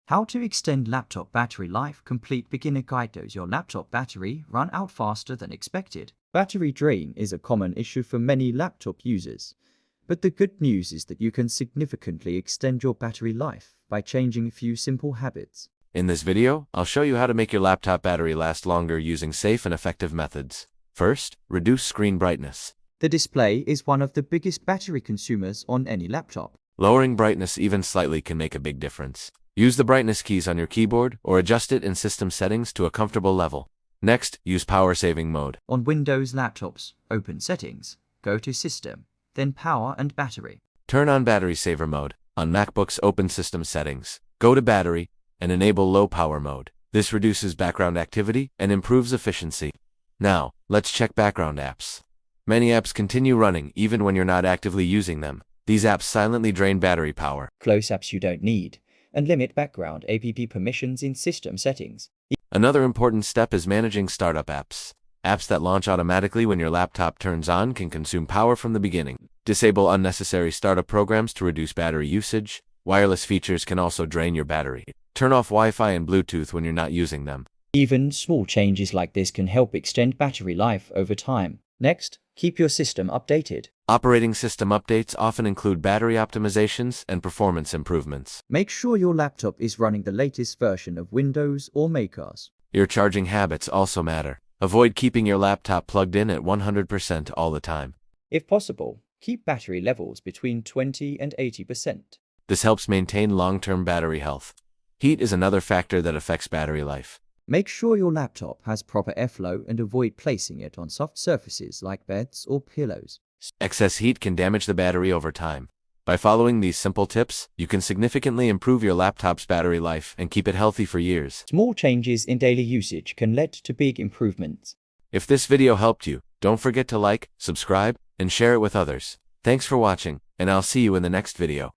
How to extend laptop battery life. Complete beginner guide. Does your laptop battery run out faster than expected? Battery drain is a common issue for many laptop users, but the good news is that you can significantly extend your battery life by changing a few simple habits. In this video, I'll show you how to make your laptop battery last longer using safe and effective methods. First, reduce screen brightness. The display is one of the biggest battery consumers on any laptop. Lowering brightness even slightly can make a big difference. Use the brightness keys on your keyboard or adjust it in system settings to a comfortable level. Next, use power saving mode. On Windows laptops, open Settings, go to System, then Power and Battery. Turn on battery saver mode. On MacBooks, open System Settings, go to Battery, and enable low power mode. This reduces background activity and improves efficiency. Now, let's check background apps. Many apps continue running even when you're not actively using them. These apps silently drain battery power. Close apps you don't need, and limit background app permissions in system settings. Another important step is managing startup apps. Apps that launch automatically when your laptop turns on can consume power from the beginning. Disable unnecessary startup programs to reduce battery usage. Wireless features can also drain your battery. Turn off Wi-Fi and Bluetooth when you're not using them. Even small changes like this can help extend battery life over time. Next, keep your system updated. Operating system updates often include battery optimizations and performance improvements. Make sure your laptop is running the latest version of Windows or macOS. Your charging habits also matter. Avoid keeping your laptop plugged in at 100% all the time. If possible, keep battery levels between 20 and 80%. This helps maintain long-term battery health. Heat is another factor that affects battery life. Make sure your laptop has proper airflow and avoid placing it on soft surfaces like beds or pillows. Excess heat can damage the battery over time. By following these simple tips, you can significantly improve your laptop's battery life and keep it healthy for years. Small changes in daily usage can lead to big improvements. If this video helped you, don't forget to like, subscribe, and share it with others. Thanks for watching, and I'll see you in the next video.